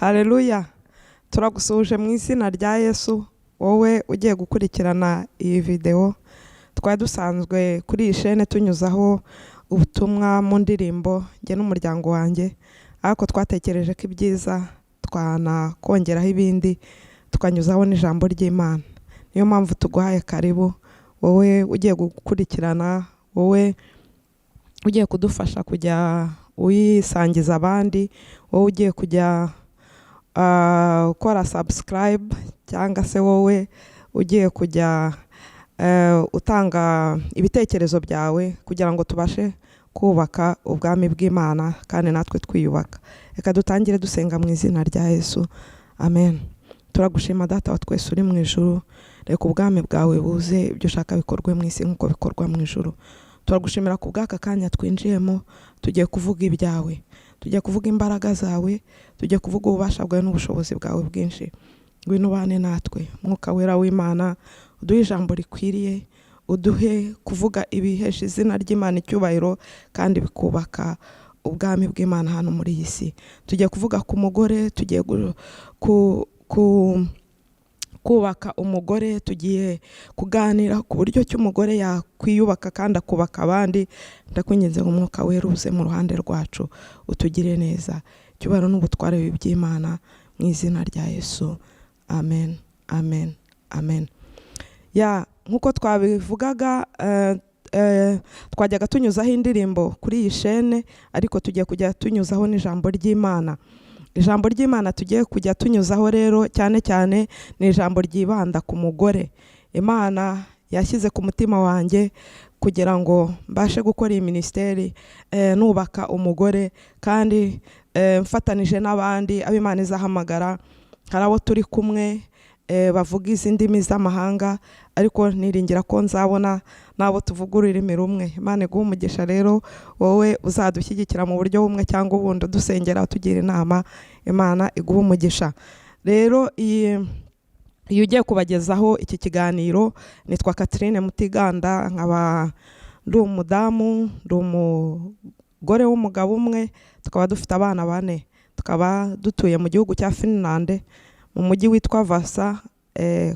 Haleluya. Turagusuje mu izina rya Yesu, wowe ugiye gukurikirana iyi video. Twari dusanzwe kuri iyi chaîne tunyuzaho ubutumwa mu ndirimbo nge n'umuryango wanjye, ariko twatekereje ko ibyiza twanakongeraho ibindi tukanyuzaho n'ijambo ry'Imana. Niyo mpamvu tuguhaye karibu, wowe ugiye gukurikirana, wowe ugiye kudufasha kujya uyisangiza abandi, wowe ugiye kujya ukora subscribe, cyangwa se wowe ugiye kujya utanga ibitekerezo byawe kugira ngo tubashe kubaka ubwami bw'Imana kandi natwe twiyubaka. Reka dutangire dusenga mu izina rya Yesu. Amen. Turagushima Data wa twese uri mu ijuru, reka ubwami bwawe buze, ibyo ushaka bikorwe mu isi nk'uko bikorwa mu ijuru. Turagushimira ku bw'aka kanya twinjiyemo, tugiye kuvuga ibyawe, tugiye kuvuga imbaraga zawe, tugiye kuvuga ububasha bwawe n'ubushobozi bwawe bwinshi. Ngwino ubane natwe, Mwuka wera w'Imana, uduhe ijambo rikwiriye, uduhe kuvuga ibihesha izina ry'Imana icyubahiro kandi bikubaka ubwami bw'Imana hano muri iyi si. Tugiye kuvuga ku mugore, tugiye kubaka umugore, tugiye kuganira ku buryo cy'umugore yakwiyubaka kandi akubaka abandi. Ndakwinginze ngo Mwuka wera uze mu ruhande rwacu, utugire neza. Cyubahiro n'ubutware by'Imana mu izina rya Yesu. Amen, amen, amen. Nkuko twabivugaga, twajyaga tunyuzaho indirimbo kuri iyi chaîne, ariko tugiye kujya tunyuzaho n'ijambo ry'Imana. Ijambo ry'Imana tugiye kujya tunyuzaho rero cyane cyane ni ijambo ryibanda ku mugore. Imana yashyize ku mutima wanjye kugira ngo mbashe gukora iyi ministeri, nubaka umugore kandi mfatanije n'abandi abo Imana izahamagara. Hari abo turi kumwe bavuga izindi ndimi z'amahanga, ariko niringira ko nzabona nabo tuvuga ururimi rumwe. Imana iguhe umugisha rero, wowe uzadushyigikira mu buryo bumwe cyangwa ubundi, dusengera tugira inama. Imana iguhe umugisha. Rero iyo ugiye kubagezaho iki kiganiro, nitwa Catherine Mutiganda, nkaba ndi umudamu, ndi umugore w'umugabo umwe, tukaba dufite abana 4. Tukaba dutuye mu gihugu cya Finland, mu mujyi witwa Vasa,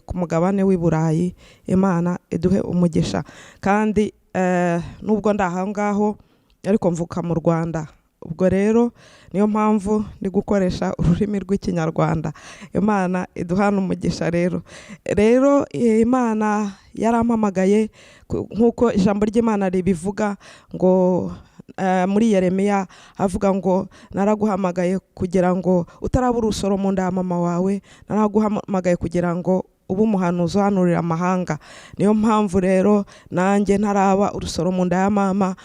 ku mugabane w'i Burayi. Imana iduhe umugisha. Kandi nubwo ndaha ngaho ariko mvuka mu Rwanda. Ubwo rero niyo mpamvu ndi gukoresha ururimi rw'Ikinyarwanda. Imana iduhana umugisha rero. Imana yarampamagaye nk'uko ijambo ry'Imana ribivuga ngo muri Yeremiya havuga ngo naraguhamagaye kugira ngo utarabura urusoro mu nda ya mama wawe, naraguhamagaye kugira ngo ube umuhanuzi uhanurira amahanga. Niyo mpamvu rero nanjye ntaraba urusoro mu nda ya mama,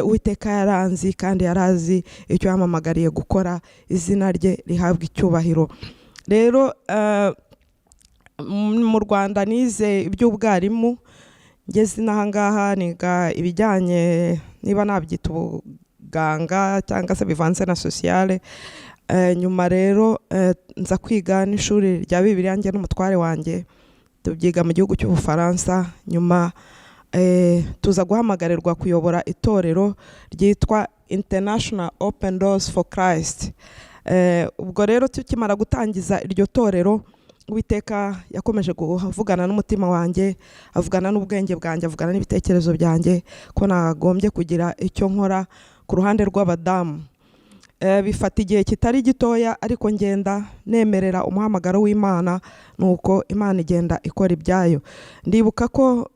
Uwiteka yaranzi kandi yarazi icyo yampamagariye gukora. Izina rye rihabwa icyubahiro. Rero mu Rwanda nize iby'ubwarimu, ngeze n'ahangaha niga ibijyanye, niba nabyita ubuganga cyangwa se bivanze na sociale. Nyuma rero nza kwiga n'ishuri rya Bibiliya njye n'umutware wanjye, tubyiga mu gihugu cy'Ubufaransa. Nyuma tuza guhamagarirwa kuyobora itorero ryitwa International Open Doors for Christ. Ubwo rero tukimara gutangiza iryo torero, Uwiteka yakomeje kuvugana n'umutima wanjye, avugana n'ubwenge bwanjye, avugana n'ibitekerezo byanjye ko nagombye kugira icyo nkora ku ruhande rw'abadamu. Bifata igihe kitari gitoya, ariko ngenda nemerera umuhamagaro w'Imana, nuko Imana igenda ikora ibyayo. Ndibuka ko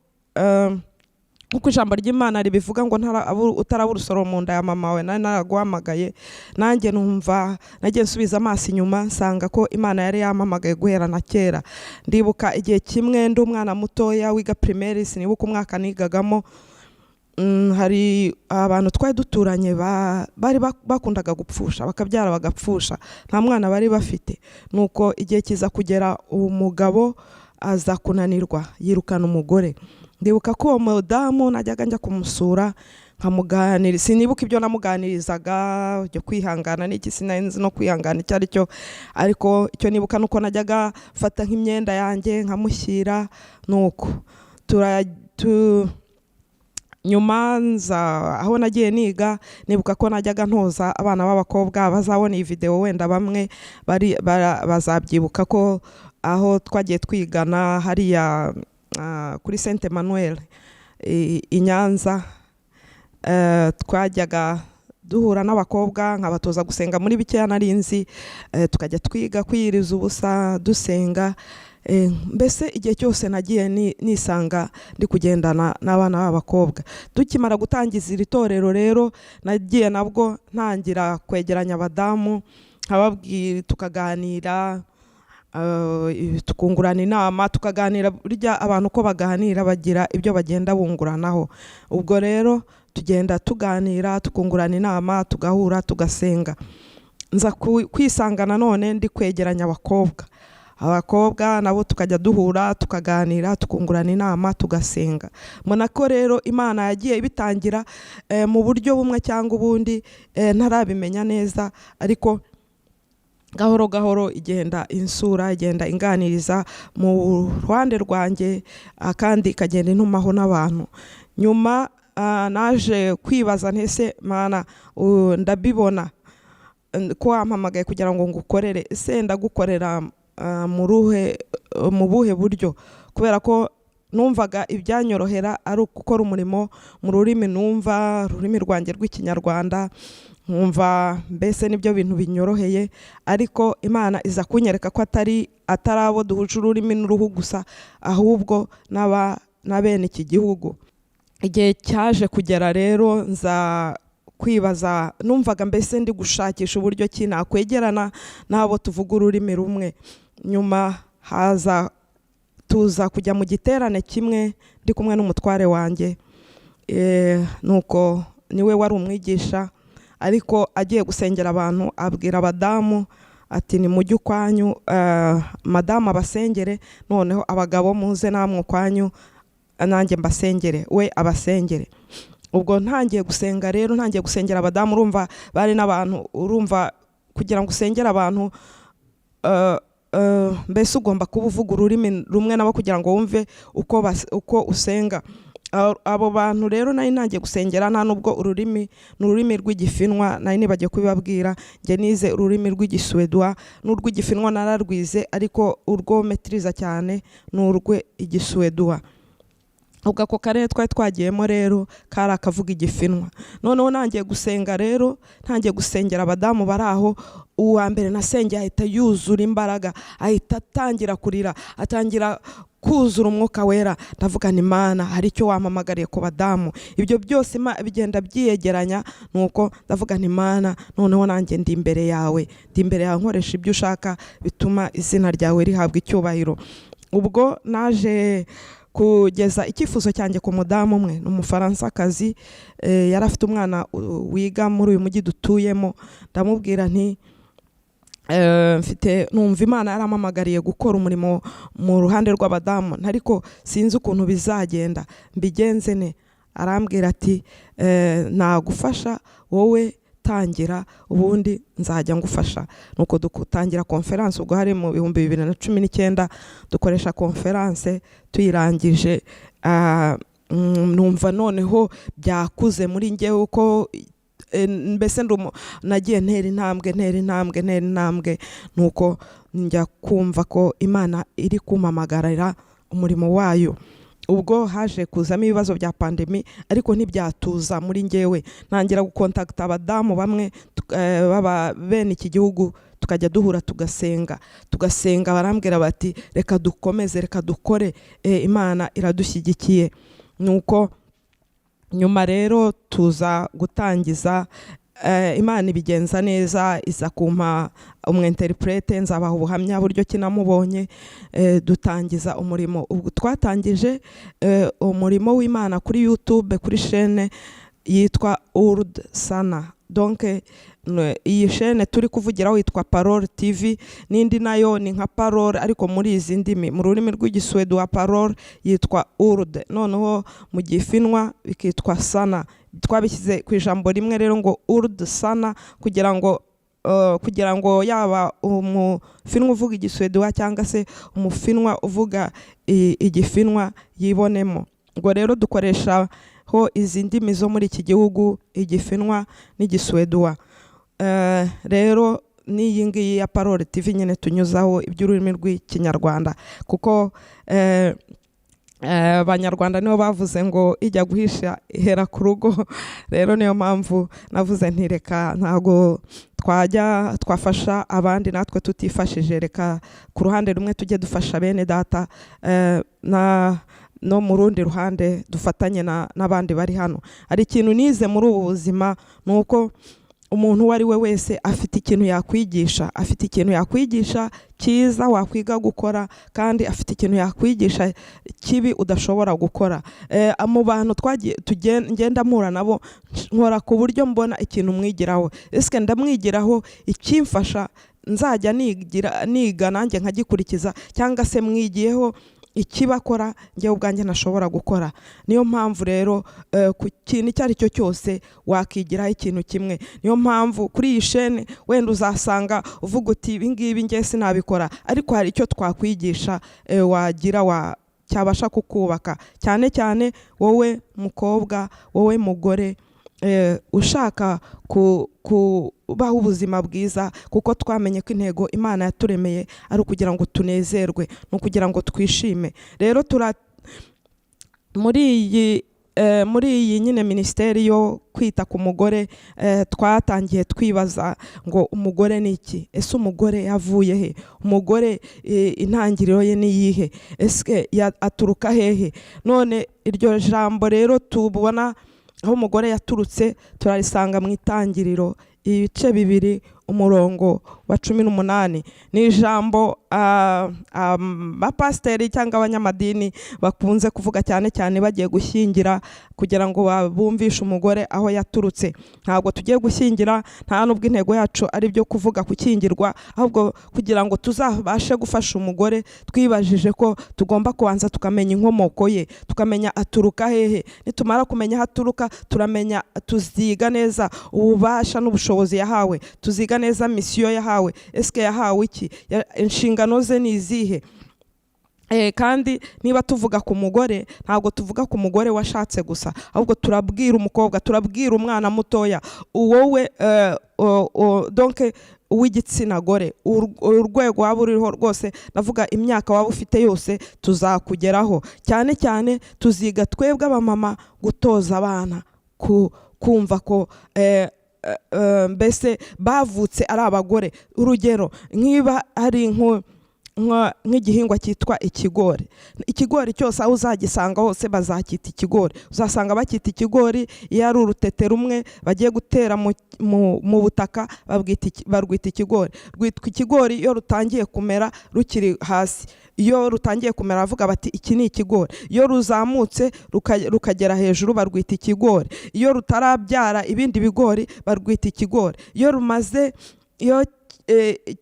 uko ijambo ry'Imana ribivuga ngo utarabura urusoro mu nda ya mama we, naraguhamagaye. Nanjye numva nagiye nsubiza amaso inyuma, nsanga ko Imana yari yampamagaye guhera na kera. Ndibuka igihe kimwe ndi umwana mutoya wiga primaire, sinibuka umwaka nigagamo, hari abantu twari duturanye bari bakundaga gupfusha, bakabyara bagapfusha, nta mwana bari bafite. Nuko igihe kiza kugera, umugabo aza kunanirwa, yirukana umugore. Ndibuka ko uwo mudamu najyaga njya kumusura nkamuganira, sinibuka ibyo namuganirizaga, byo kwihangana n'iki, sinzi no kwihangana icyo ari cyo, ariko icyo nibuka nuko najyaga fata nk'imyenda yanjye nkamushyira. Nuko nyuma nza aho nagiye niga nibuka ko najyaga ntoza abana b'abakobwa bazabona iyi video wenda bamwe bazabyibuka ko aho twagiye twigana hariya kuri Saint Emmanuel i Nyanza, twajyaga duhura n'abakobwa nkabatoza gusenga muri bikeya narinzi, tukajya twiga kwiyiriza ubusa dusenga. Mbese igihe cyose nagiye nisanga ndi kugendana n'abana b'abakobwa. Tukimara gutangiza iri torero rero nagiye nabwo ntangira kwegeranya abadamu nkababwira, tukaganira, tukungurana inama, tukaganira burya abantu ko baganira bagira ibyo bagenda bunguranaho. Ubwo rero tugenda tuganira, tukungurana inama, tugahura, tugasenga. Nza kwisanga none ndi kwegeranya abakobwa nabo tukajya duhura, tukaganira, tukungurana inama, tugasenga. Mbona ko rero Imana yagiye ibitangira mu buryo bumwe cyangwa ubundi, ntarabimenya neza, ariko gahoro gahoro igenda insura, igenda inganiriza mu ruhande rwanjye, kandi ikagenda intumaho n'abantu. Nyuma naje kwibaza ntese Mana, ndabibona ko wampamagaye kugira ngo ngukorere, ese ndagukorera mu buhe buryo? Kubera ko numvaga ibyanyorohera ari gukora umurimo mu rurimi numva, rurimi rwanjye rw'Ikinyarwanda, nkumva mbese nibyo bintu binyoroheye. Ariko Imana iza kunyereka ko atari abo duhuje ururimi n'uruhu gusa, ahubwo na bene iki gihugu. Igihe cyaje kugera rero nza kwibaza, numvaga mbese ndi gushakisha uburyo ki nakwegerana n'abo tuvuga ururimi rumwe. Nyuma tuza kujya mu giterane kimwe ndi kumwe n'umutware wanjye, nuko niwe wari umwigisha, ariko agiye gusengera abantu abwira abadamu ati ni mujye ukwanyu, madamu abasengere, noneho abagabo muze namwe ukwanyu nanjye mbasengere, we abasengere. Ubwo ntangiye gusenga rero, ntangiye gusengera abadamu, urumva bari n'abantu, urumva kugira ngo usengere abantu mbese ugomba kuba uvuga ururimi rumwe nabo kugira ngo wumve uko usenga. Abo bantu rero nari ntangiye gusengera nta nubwo ururimi rw'igifinwa nari nibagiye kubibabwira. Njye nize ururimi rw'Igiswedwa n'urw'igifinwa nararwize, ariko urwo metiriza cyane n'urw'igiswedwa. Ubwo ako karere twari twagiyemo rero kari akavuga igifinwa. Noneho nangiye gusenga rero, ntangiye gusengera abadamu bari aho, uwa mbere nasengeye ahita yuzura imbaraga, ahita atangira kurira, atangira kuzura umwuka wera. Ndavuga ni Mana, hari icyo wampamagariye ku badamu. Ibyo byose bigenda byiyegeranya, nuko ndavuga ni Mana, noneho nanjye ndi imbere yawe nkoresha ibyo ushaka bituma izina ryawe rihabwa icyubahiro. Ubwo naje kugeza icyifuzo cyanjye ku mudamu umwe, n'Umufaransakazi, yari afite umwana wiga muri uyu mujyi dutuyemo. Ndamubwira nti numva Imana yarampamagariye gukora umurimo mu ruhande rw'abadamu, ariko sinzi ukuntu bizagenda, mbigenze ne? Arambwira ati nagufasha, wowe tangira ubundi nzajya ngufasha. Nuko dutangira conference, ubwo hari mu 2019 dukoresha conference. Tuyirangije numva noneho byakuze muri njye uko mbese nagiye ntera intambwe, nuko njya kumva ko Imana iri kumpamagarira umurimo wayo. Ubwo haje kuzamo ibibazo bya pandemi, ariko ntibyatuza muri njyewe. Ntangira gukontakta abadamu bamwe baba bene iki gihugu, tukajya duhura tugasenga, barambwira bati reka dukomeze, reka dukore, Imana iradushyigikiye. Nuko nyuma rero tuza gutangiza, Imana ibigenza neza, iza kumpa umwinterprete, nzabaha ubuhamya buryo kinamubonye. Dutangiza umurimo. Ubwo twatangije umurimo w'Imana kuri YouTube, kuri chaîne yitwa Urd Sana. Donc iyi chaîne turi kuvugiraho yitwa Parole TV, n'indi nayo ni nka Parole ariko muri izi ndimi. Mu rurimi rw'Igiswedwa Parole yitwa Urd, noneho mu gifinwa bikitwa Sana. Twabishyize ku ijambo rimwe rero ngo Urd Sana, kugira ngo yaba umufinwa uvuga Igiswedwa cyangwa se umufinwa uvuga igifinwa yibonemo. Ubwo rero dukoresha ho izi ndimi zo muri iki gihugu, igifinwa n'igiswedwa. Rero n'iyi ngiyi ya Parole TV nyine tunyuzaho iby'ururimi rw'ikinyarwanda, kuko abanyarwanda nibo bavuze ngo ijya guhisha ihera ku rugo. Rero niyo mpamvu navuze nti reka ntago twafasha abandi natwe tutifashije, reka ku ruhande rumwe tujye dufasha bene data, no mu rundi ruhande dufatanye n'abandi bari hano. Hari ikintu nize muri ubu buzima, nuko umuntu wari we wese afite ikintu yakwigisha cyiza wakwiga gukora, kandi afite ikintu yakwigisha kibi udashobora gukora. Mu bantu ngenda mpura nabo, nkora ku buryo mbona ikintu mwigiraho, ese ndamwigiraho ikimfasha nzajya niga nanjye nkagikurikiza, cyangwa se mwigiyeho ikibakora njyewe ubwanjye nashobora gukora. Niyo mpamvu rero ku kintu icyo ari cyo cyose wakigiraho ikintu kimwe. Niyo mpamvu kuri iyi shene wenda uzasanga uvuga uti ibi ngibi njye sinabikora, ariko hari icyo twakwigisha wagira cyabasha kukubaka, cyane cyane wowe mukobwa, wowe mugore ushaka kubaho ubuzima bwiza, kuko twamenye ko intego Imana yaturemeye ari ukugira ngo tunezerwe, no kugira ngo twishime. Rero muri iyi nyine minisiteri yo kwita ku mugore, twatangiye twibaza ngo umugore ni iki? Ese umugore yavuye he? Umugore intangiriro ye ni iyihe? Ese aturuka hehe? None iryo jambo rero tubona aho umugore yaturutse turarisanga mu Intangiriro ibice 2 umurongo wa 18. Ni ijambo abapasiteri cyangwa abanyamadini bakunze kuvuga cyane cyane bagiye gushyingira, kugira ngo bumvishe umugore aho yaturutse. Ntabwo tugiye gushyingira, nta nubwo intego yacu ari byo kuvuga gukingirwa, ahubwo kugira ngo tuzabashe gufasha umugore twibajije ko tugomba kubanza tukamenya inkomoko ye, tukamenya aturuka hehe. Nitumara kumenya aho aturuka, turamenya tuziga neza ububasha n'ubushobozi yahawe, tuziga neza misiyo yahawe. Eske yahawe iki? Inshingano ze ni izihe? Kandi niba tuvuga ku mugore, ntabwo tuvuga ku mugore washatse gusa, ahubwo turabwira umukobwa, turabwira umwana mutoya, wowe donc uw'igitsina gore, urwego waba uriho rwose, navuga imyaka waba ufite yose, tuzakugeraho. Cyane cyane tuziga twebwe abamama gutoza abana kumva ko mbese bavutse ari abagore. Urugero, nkiba ari nk'igihingwa cyitwa ikigori. Ikigori cyose aho uzagisanga hose bazakita ikigori. Uzasanga bakita ikigori iyo ari urutete rumwe bagiye gutera mu butaka, barwita ikigori. Rwitwa ikigori iyo rutangiye kumera rukiri hasi. Iyo rutangiye kumera bavuga bati iki ni ikigori. Iyo ruzamutse rukagera hejuru barwita ikigori. Iyo rutarabyara ibindi bigori barwita ikigori. Iyo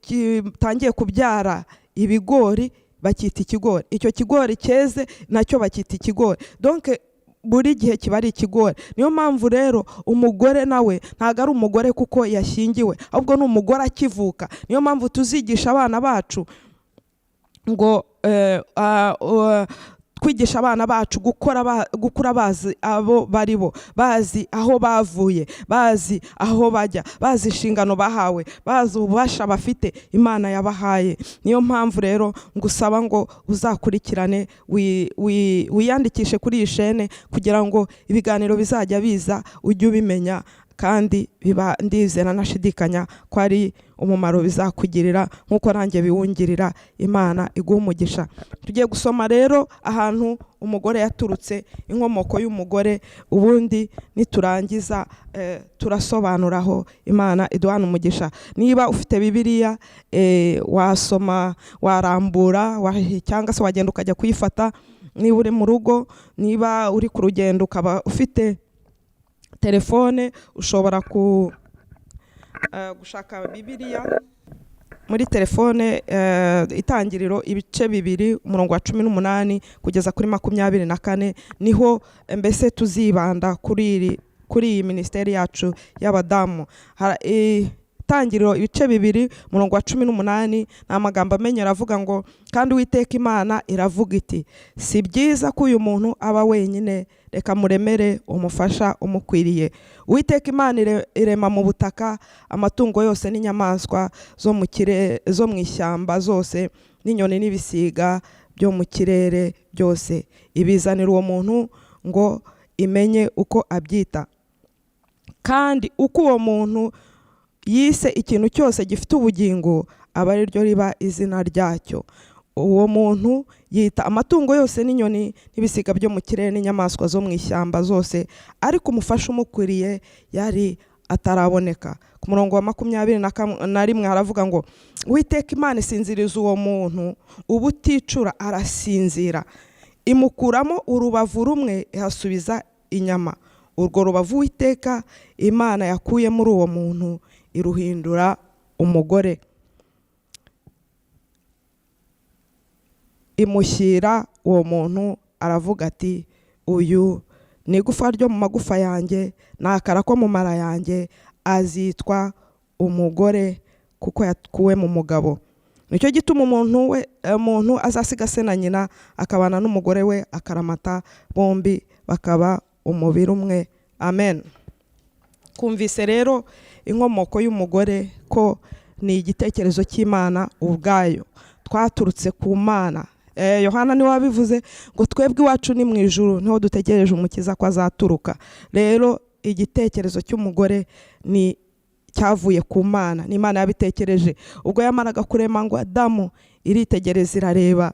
kitangiye kubyara ibigori bakita ikigori. Icyo kigori cyeze nacyo bakita ikigori. Donc buri gihe kiba ari ikigori. Niyo mpamvu rero umugore nawe ntago ari umugore kuko yashyingiwe, ahubwo ni umugore akivuka. Niyo mpamvu tuzigisha abana bacu ngo kwigisha abana bacu gukura bazi abo baribo, bazi aho bavuye, bazi aho bajya, bazi inshingano bahawe, bazi ububasha bafite Imana yabahaye. Niyo mpamvu rero ngusaba ngo uzakurikirane, wiyandikishe kuri iyi shene, kugira ngo ibiganiro bizajya biza ujye ubimenya, kandi biba ndizera nashidikanya ko ari umumaro bizakugirira nkuko nanjye biwungirira. Imana iguha umugisha. Tugiye gusoma rero ahantu umugore yaturutse, inkomoko y'umugore, ubundi niturangiza turasobanuraho. Imana iduhana umugisha. Niba ufite Bibiliya wasoma, warambura, cyangwa se wagenda ukajya kuyifata. Niba uri mu rugo, niba uri ku rugendo ukaba ufite telefone, ushobora gushaka Bibiliya muri telefone, Intangiriro ibice 2 umurongo wa 18 kugeza kuri 24. Niho mbese tuzibanda kuri iyi ministeri yacu y'abadamu. Intangiriro ibice 2 murongo wa 18 ni amagambo amenyera avuga ngo kandi Uwiteka Imana iravuga iti si byiza ko uyu muntu aba wenyine, reka muremere umufasha umukwiriye. Uwiteka Imana irema mu butaka amatungo yose n'inyamaswa zo mu ishyamba zose n'inyoni n'ibisiga byo mu kirere byose, ibizanira uwo muntu ngo imenye uko abyita. Kandi uko uwo muntu yise ikintu cyose gifite ubugingo aba ari ryo riba izina ryacyo. Uwo muntu yita amatungo yose n'inyoni n'ibisiga byo mu kirere n'inyamaswa zo mu ishyamba zose, ariko umufasha umukwiriye yari ataraboneka. Ku murongo wa 21 haravuga ngo Uwiteka Imana isinziriza uwo muntu ubuticura arasinzira, imukuramo urubavu rumwe ihasubiza inyama. Urwo rubavu Uwiteka Imana yakuye muri uwo muntu iruhindura umugore, imushyira uwo muntu, aravuga ati uyu ni igufa ryo mu magufa yanjye, ni akara ko mu mara yanjye, azitwa umugore kuko yakuwe mu mugabo. Nicyo gituma umuntu azasiga se na nyina akabana n'umugore we akaramata, bombi bakaba umubiri umwe. Amen. Kumvise rero inkomoko y'umugore ko ni igitekerezo cy'Imana ubwayo, twaturutse ku Mana. Yohana ni wabivuze ngo twebwe iwacu ni mu ijuru niho dutegereje umukiza ko azaturuka. Rero igitekerezo cy'umugore ni cyavuye ku Mana, ni Imana yabitekereje. Ubwo yamaraga kurema ngo Adamu, iritegereza irareba,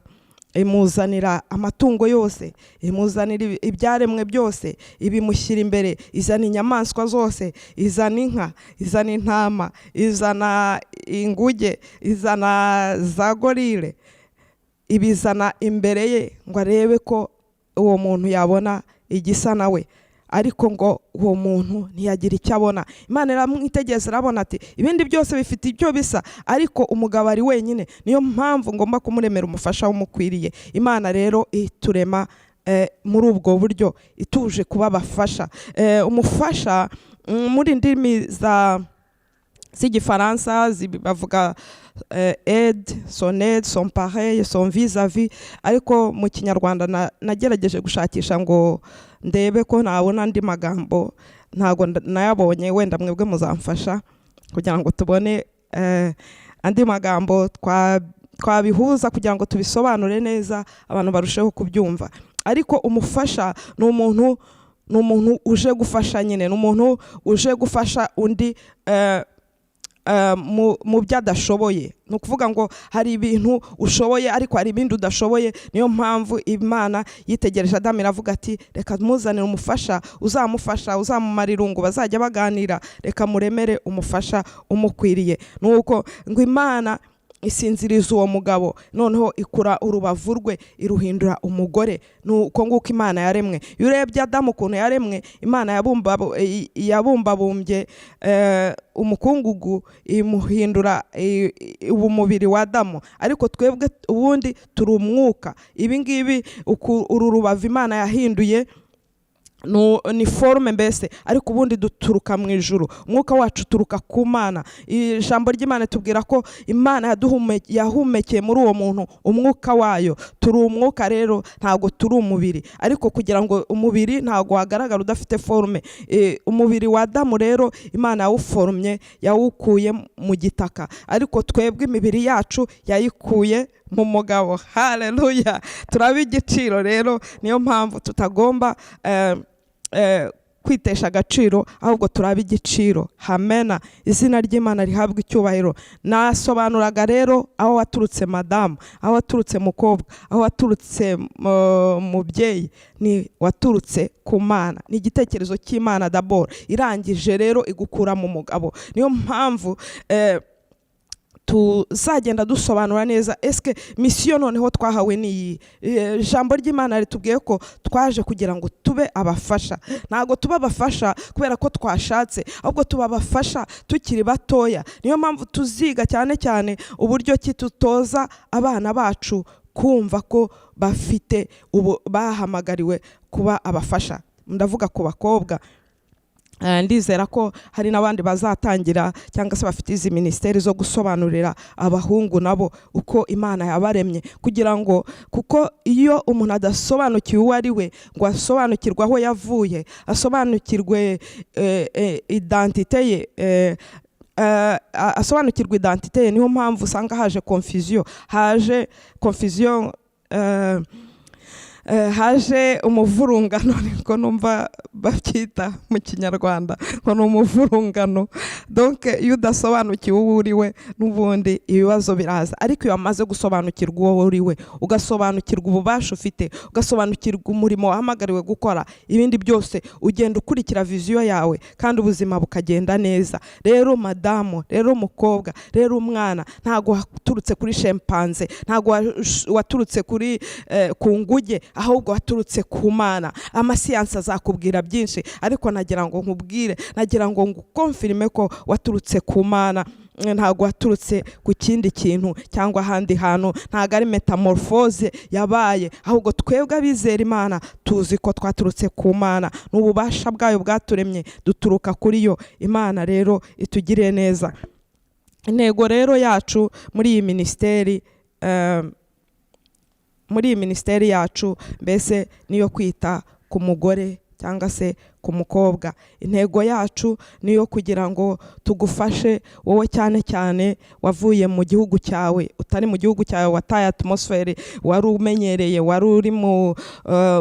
imuzanira amatungo yose, imuzanira ibyaremwe byose, ibimushyira imbere, izana inyamaswa zose, izana inka, izana intama, izana inguge, izana za gorile, ibizana imbere ye ngo arebe ko uwo muntu yabona igisa nawe. Ariko ngo uwo muntu ntiyagira icyo abona. Imana iramwitegereza irabona ati ibindi byose bifite icyo bisa, ariko umugabo ari wenyine, niyo mpamvu ngomba kumuremera umufasha umukwiriye. Imana rero iturema muri ubwo buryo, ituje kuba abafasha. Umufasha muri ndimi z'igifaransa bavuga aide, son aide, son pareil, son vis-à-vis, ariko mu Kinyarwanda nagerageje gushakisha ngo ndebe ko nabona andi magambo, ntago nayabonye. Wenda mwebwe muzamfasha kugira ngo tubone andi magambo twabihuza kugira ngo tubisobanure neza, abantu barusheho kubyumva. Ariko umufasha ni umuntu uje gufasha nyine, ni umuntu uje gufasha undi mu byo adashoboye. Ni ukuvuga ngo hari ibintu ushoboye ariko hari ibindi udashoboye. Niyo mpamvu Imana yitegereje Adamu iravuga ati reka muzanire umufasha uzamufasha, uzamumara irungu, bazajya baganira, reka muremere umufasha umukwiriye. Nuko ngo Imana isinziriza uwo mugabo, noneho ikura urubavu rwe iruhindura umugore. Nuko nguko Imana yaremwe. Iyo urebye Adamu ukuntu yaremwe, Imana yabumbabumbye umukungugu imuhindura umubiri wa Adamu, ariko twebwe ubundi turi umwuka. Ibi ngibi uru rubavu Imana yahinduye ni forme mbese, ariko ubundi duturuka mu ijuru. Umwuka wacu uturuka ku Mana. Ijambo ry'Imana tubwira ko Imana yahumekeye muri uwo muntu umwuka wayo. Turi umwuka rero, ntago turi umubiri. Ariko kugira ngo umubiri ntago wagaragara udafite forme. Umubiri wa Adamu rero Imana yawuformye, yawukuye mu gitaka, ariko twebwe imibiri yacu yayikuye mu mugabo. Haleluya. Turaba igiciro rero, niyo mpamvu tutagomba kwitesha agaciro, ahubwo turaba igiciro. Hamena. Izina ry'Imana rihabwa icyubahiro. Nasobanuraga rero aho waturutse madamu, aho waturutse mukobwa, aho waturutse mubyeyi, ni waturutse ku Mana. Ni igitekerezo cy'Imana d'abord, irangije rero igukura mu mugabo. Niyo mpamvu tuzagenda dusobanura neza eske mission noneho twahawe ni ijambo ry'Imana ritubwiye ko twaje kugira ngo tube abafasha. Ntago tuba abafasha kubera ko twashatse, ahubwo tuba abafasha tukiri batoya. Niyo mpamvu tuziga cyane cyane uburyo ki tutoza abana bacu kumva ko bahamagariwe kuba abafasha. Ndavuga ku bakobwa. ndizera ko hari n'abandi bazatangira cyangwa se bafite izi ministeri zo gusobanurira abahungu nabo uko Imana yabaremye, kugira ngo kuko iyo umuntu adasobanukiwe uwo ari we ngo asobanukirwe aho yavuye, asobanukirwe identite ye, asobanukirwa identite ye, niyo mpamvu usanga haje confusion, haje umuvurungano, niko numva babyita mu Kinyarwanda ngo ni umuvurungano. Donc iyo udasobanukiwe uwo uri we n'ubundi ibibazo biraza, ariko iyo wamaze gusobanukirwa uwo uri we, ugasobanukirwa ububasha ufite, ugasobanukirwa umurimo wahamagariwe gukora, ibindi byose ugenda ukurikira viziyo yawe kandi ubuzima bukagenda neza. Rero madamu, rero mukobwa, rero umwana, ntago waturutse kuri chimpanze, ntago waturutse kuri ku nguge, ahubwo waturutse ku Mana. Amasiyansi azakubwira byinshi, ariko nagira ngo nkubwire, nagira ngo ngukonfirme ko waturutse ku Mana, ntago waturutse ku kindi kintu cyangwa ahandi hantu. Ntago ari metamorphose yabaye, ahubwo twebwe abizera Imana tuzi ko twaturutse ku Mana, n'ububasha bwayo bwaturemye duturuka kuri yo. Imana rero itugirire neza. Intego rero yacu muri iyi ministeri yacu mbese niyo kwita ku mugore cyangwa se ku mukobwa. Intego yacu niyo kugira ngo tugufashe wowe cyane cyane wavuye mu gihugu cyawe, utari mu gihugu cyawe, wataye atmosphere wari umenyereye, wari uri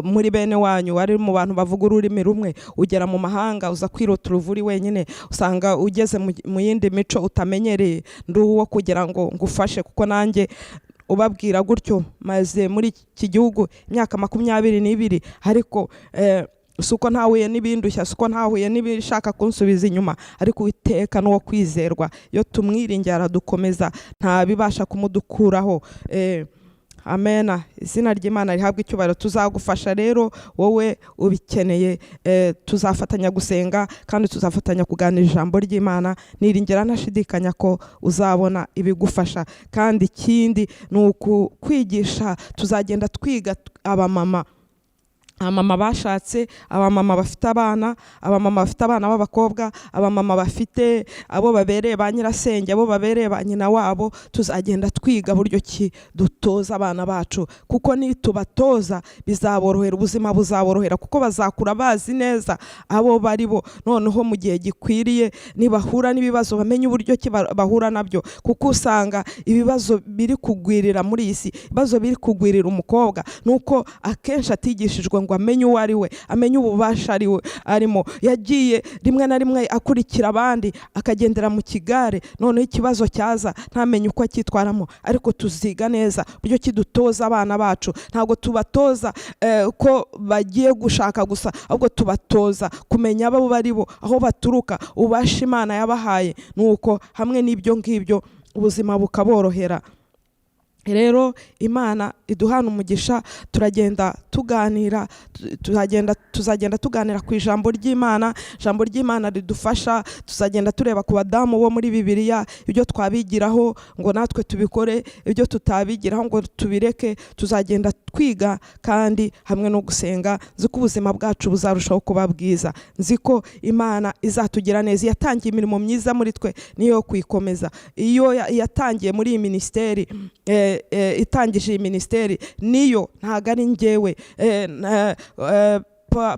muri bene wanyu, wari mu bantu bavuga ururimi rumwe, ugera mu mahanga uza kwirota uruvuri wenyine, usanga ugeze mu yindi mico utamenyereye. Nduwo kugira ngo ngufashe, kuko nanjye ubabwira gutyo maze muri iki gihugu imyaka 22, ariko suko ntahuye n'ibindushya, suko ntahuye n'ibishaka kunsubiza inyuma, ariko Uwiteka n'uwo kwizerwa. Iyo tumwiringira dukomeza, nta bibasha kumudukuraho. Amen. Izina ry'Imana rihabwa icyubahiro. Tuzagufasha rero wowe ubikeneye, tuzafatanya gusenga kandi tuzafatanya kuganira ijambo ry'Imana. Niringira ntashidikanya ko uzabona ibigufasha. Kandi ikindi ni ukwigisha, tuzagenda twiga abamama bashatse, abamama bafite abana, abamama bafite abana b'abakobwa, abamama bafite abo babereye ba nyirasenge, abo babereye ba nyina wabo. Tuzagenda twiga buryo ki dutoza abana bacu, kuko nitubatoza bizaborohera, ubuzima buzaborohera, kuko bazakura bazi neza abo bari bo. Noneho mu gihe gikwiriye nibahura n'ibibazo bamenye uburyo ki bahura nabyo, kuko usanga ibibazo biri kugwirira muri isi, ibibazo biri kugwirira umukobwa nuko akenshi atigishijwe ngo amenye uwo ari we, amenye ububasha ari we arimo. Yagiye rimwe na rimwe akurikira abandi, akagendera mu kigare, noneho ikibazo cyaza ntamenye uko akitwaramo. Ariko tuziga neza buryo kidutoza abana bacu. Ntabwo tubatoza ko bagiye gushaka gusa, ahubwo tubatoza kumenya abo bari bo, aho baturuka, ubasha Imana yabahaye, nuko hamwe n'ibyo ngibyo ubuzima bukaborohera. Rero Imana iduhana umugisha, turagenda tuganira, tuzagenda tuganira ku ijambo ry'Imana. Ijambo ry'Imana ridufasha, tuzagenda tureba ku badamu bo muri Bibiliya ibyo twabigiraho ngo natwe tubikore, ibyo tutabigiraho ngo tubireke. Tuzagenda twiga kandi hamwe no gusenga. Nzi ko ubuzima bwacu buzarushaho kuba bwiza, nzi ko Imana izatugira neza. Yatangiye imirimo myiza muri twe, niyo kwikomeza. Iyo yatangiye muri iyi ministeri, itangije iyi ministeri, niyo ntago ari njyewe.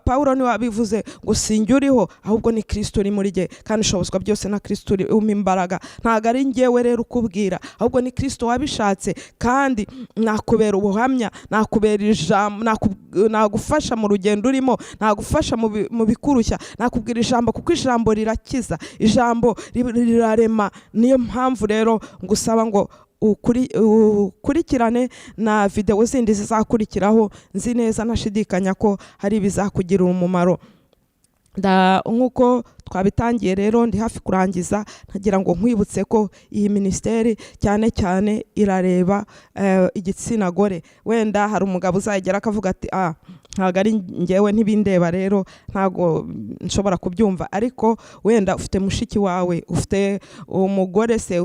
Paulo niwe wabivuze ngo sinjye uriho, ahubwo ni Kristo uri muri jye, kandi ishobozwa byose na Kristo umpa imbaraga. Ntago ari njyewe rero ukubwira, ahubwo ni Kristo wabishatse. Kandi nakubera ubuhamya, nakubera ijambo, nagufasha mu rugendo urimo, nagufasha mu bikurushya, nakubwira ijambo, kuko ijambo rirakiza, ijambo rirarema. Niyo mpamvu rero ngusaba ngo ukurikirane na video zindi zizakurikiraho. Nzi neza ntashidikanya ko hari bizakugira umumaro. Nkuko twabitangiye rero, ndi hafi kurangiza, ntagira ngo nkwibutse ko iyi ministeri cyane cyane irareba igitsina gore. Wenda hari umugabo uzagera akavuga ati ntago ari njyewe, ntibindeba, rero ntago nshobora kubyumva. Ariko wenda ufite mushiki wawe, ufite umugore se,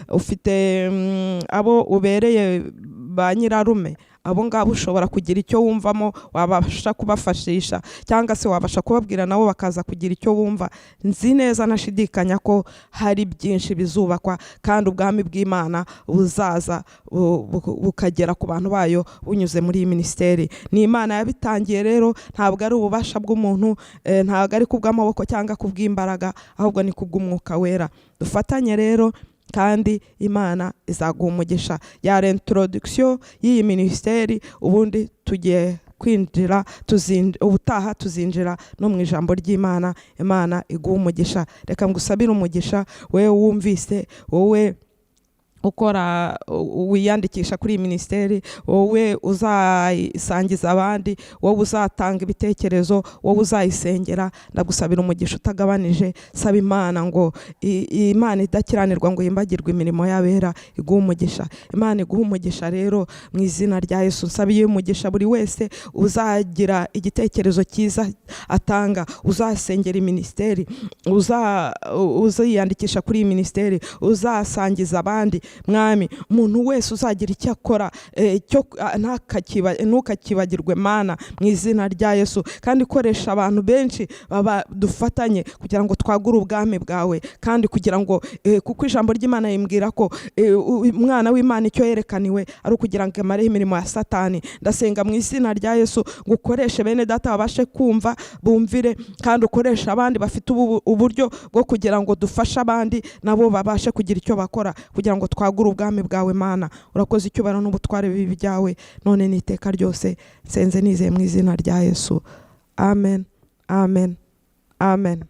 ufite abo ubereye ba nyirarume, abo ngabo ushobora kugira icyo wumvamo wabasha kubafashisha, cyangwa se wabasha kubabwira nabo bakaza kugira icyo bumva. Nzi neza nashidikanya ko hari byinshi bizubakwa kandi ubwami bw'Imana buzaza bukagera ku bantu bayo bunyuze muri iyi ministeri. Ni Imana yabitangiye rero, ntabwo ari ububasha bw'umuntu, ntabwo ari kubw'amaboko cyangwa kubw'imbaraga, ahubwo ni kubw'Umwuka Wera. Dufatanye rero kandi Imana izaguha umugisha. Yari introduction y'iyi ministeri, ubundi tugiye kwinjira ubutaha tuzinjira no mu ijambo ry'Imana. Imana iguha umugisha. Reka ngusabire umugisha wewe wumvise, wowe ukora wiyandikisha kuri iyi ministeri, wowe uzayisangiza abandi, wowe uzatanga ibitekerezo, wowe uzayisengera. Ndagusabira umugisha utagabanije. Saba Imana ngo Imana idakiranirwa ngo yimbagirwe imirimo y'abera iguha umugisha. Imana iguha umugisha rero mu izina rya Yesu. Nsabiye umugisha buri wese uzagira igitekerezo cyiza atanga, uzasengera ministeri, uziyandikisha kuri iyi ministeri, uzasangiza abandi. Mwami, umuntu wese uzagira icyo akora ntukakibagirwe Mana, mu izina rya Yesu. Kandi koresha abantu benshi dufatanye kugira ngo twagure ubwami bwawe, kandi kugira ngo kuko ijambo ry'Imana rimbwira ko umwana w'Imana icyo yerekaniwe ari ukugira ngo amareho imirimo ya Satani. Ndasenga mu izina rya Yesu ngo ukoreshe bene data babashe kumva, bumvire, kandi ukoresha abandi bafite uburyo bwo kugira ngo dufashe abandi nabo babashe kugira icyo bakora kugira ngo twagure ubwami bwawe. Mana, urakoze icyubahiro n'ubutware bibi byawe none n'iteka ryose. Nsenze nizeye mu izina rya Yesu. Amen, amen, amen.